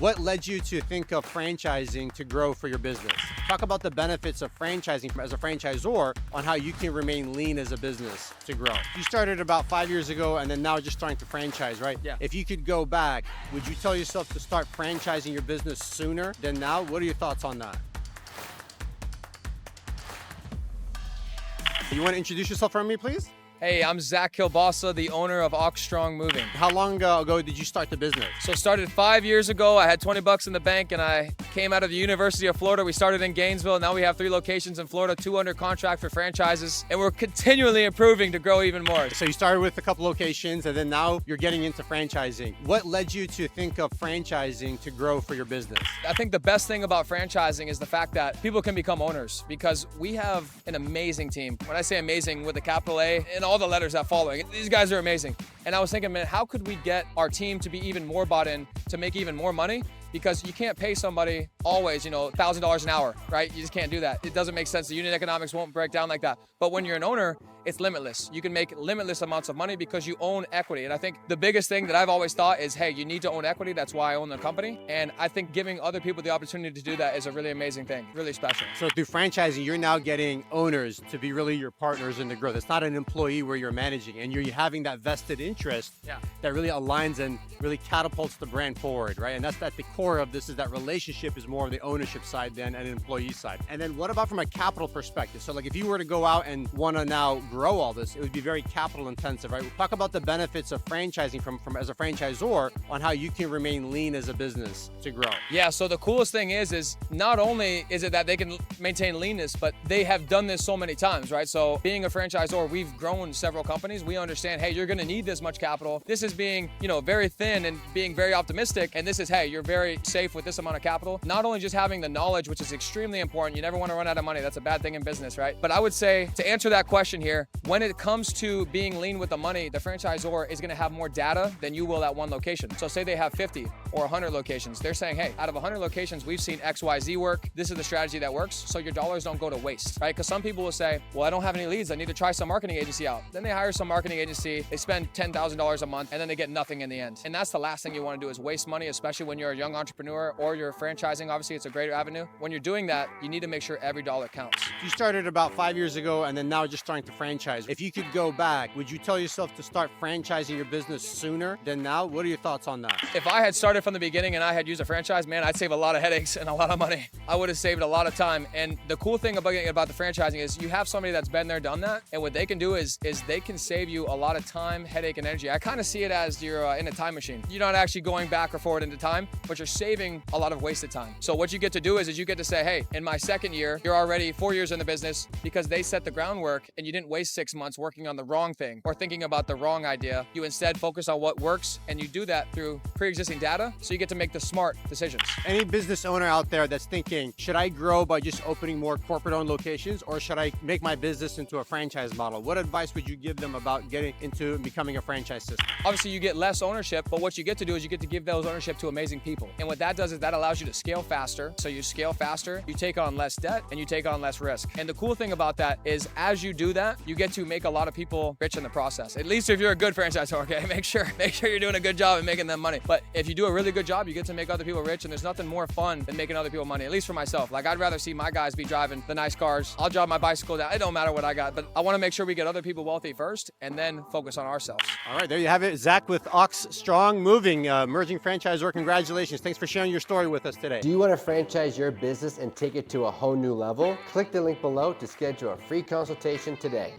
What led you to think of franchising to grow for your business? Talk about the benefits of franchising as a franchisor on how you can remain lean as a business to grow. You started about 5 years ago and then now just starting to franchise, right? Yeah. If you could go back, would you tell yourself to start franchising your business sooner than now? What are your thoughts on that? You want to introduce yourself for me, please? Hey, I'm Zack Kilbasa, the owner of Ox Strong Moving. How long ago did you start the business? So started 5 years ago. I had 20 bucks in the bank and I came out of the University of Florida. We started in Gainesville. Now we have 3 locations in Florida, 2 under contract for franchises, and we're continually improving to grow even more. So you started with a couple locations and then now you're getting into franchising. What led you to think of franchising to grow for your business? I think the best thing about franchising is the fact that people can become owners because we have an amazing team. When I say amazing, with a capital A and all the letters that follow, these guys are amazing. And I was thinking, man, how could we get our team to be even more bought in to make even more money? Because you can't pay somebody always, $1,000 an hour, right? You just can't do that. It doesn't make sense. The unit economics won't break down like that. But when you're an owner, it's limitless. You can make limitless amounts of money because you own equity. And I think the biggest thing that I've always thought is, hey, you need to own equity. That's why I own the company. And I think giving other people the opportunity to do that is a really amazing thing, really special. So through franchising, you're now getting owners to be really your partners in the growth. It's not an employee where you're managing, and you're having that vested interest that really aligns and really catapults the brand forward, right? And that's at the core of this, is that relationship is more on the ownership side than an employee side. And then what about from a capital perspective? So like if you were to go out and want to now grow all this, it would be very capital intensive, right? We'll talk about the benefits of franchising from as a franchisor on how you can remain lean as a business to grow. Yeah, so the coolest thing is not only is it that they can maintain leanness, but they have done this so many times, right? So being a franchisor, we've grown several companies. We understand, hey, you're going to need this much capital. This is being, very thin and being very optimistic. And this is, hey, you're very safe with this amount of capital. Not only just having the knowledge, which is extremely important. You never want to run out of money. That's a bad thing in business, right? But I would say, to answer that question here, when it comes to being lean with the money, the franchisor is going to have more data than you will at one location. So say they have 50 or 100 locations. They're saying, hey, out of 100 locations, we've seen XYZ work. This is the strategy that works. So your dollars don't go to waste, right? Because some people will say, well, I don't have any leads. I need to try some marketing agency out. Then they hire some marketing agency. They spend $10,000 a month and then they get nothing in the end. And that's the last thing you want to do, is waste money, especially when you're a young entrepreneur or you're franchising. Obviously, it's a great avenue. When you're doing that, you need to make sure every dollar counts. You started about 5 years ago and then now just starting to franchise. If you could go back, would you tell yourself to start franchising your business sooner than now? What are your thoughts on that? If I had started from the beginning and I had used a franchise, man, I'd save a lot of headaches and a lot of money. I would have saved a lot of time. And the cool thing about the franchising is you have somebody that's been there, done that. And what they can do is they can save you a lot of time, headache, and energy. I kind of see it as you're in a time machine. You're not actually going back or forward into time, but you're saving a lot of wasted time. So what you get to do is you get to say, hey, in my second year, you're already 4 years in the business because they set the groundwork and you didn't waste 6 months working on the wrong thing or thinking about the wrong idea. You instead focus on what works, and you do that through pre-existing data, so you get to make the smart decisions. Any business owner out there that's thinking, should I grow by just opening more corporate-owned locations, or should I make my business into a franchise model? What advice would you give them about getting into becoming a franchise system? Obviously, you get less ownership, but what you get to do is you get to give those ownership to amazing people. And what that does is that allows you to scale faster. So you scale faster, you take on less debt, and you take on less risk. And the cool thing about that is as you do that, you get to make a lot of people rich in the process. At least if you're a good franchisor, okay? Make sure you're doing a good job and making them money. But if you do a really good job, you get to make other people rich, and there's nothing more fun than making other people money, at least for myself. Like, I'd rather see my guys be driving the nice cars. I'll drive my bicycle down. It don't matter what I got, but I want to make sure we get other people wealthy first and then focus on ourselves. All right, there you have it. Zack with Ox Strong Moving, emerging franchisor. Congratulations. Thanks for sharing your story with us today. Do you want to franchise your business and take it to a whole new level? Click the link below to schedule a free consultation today.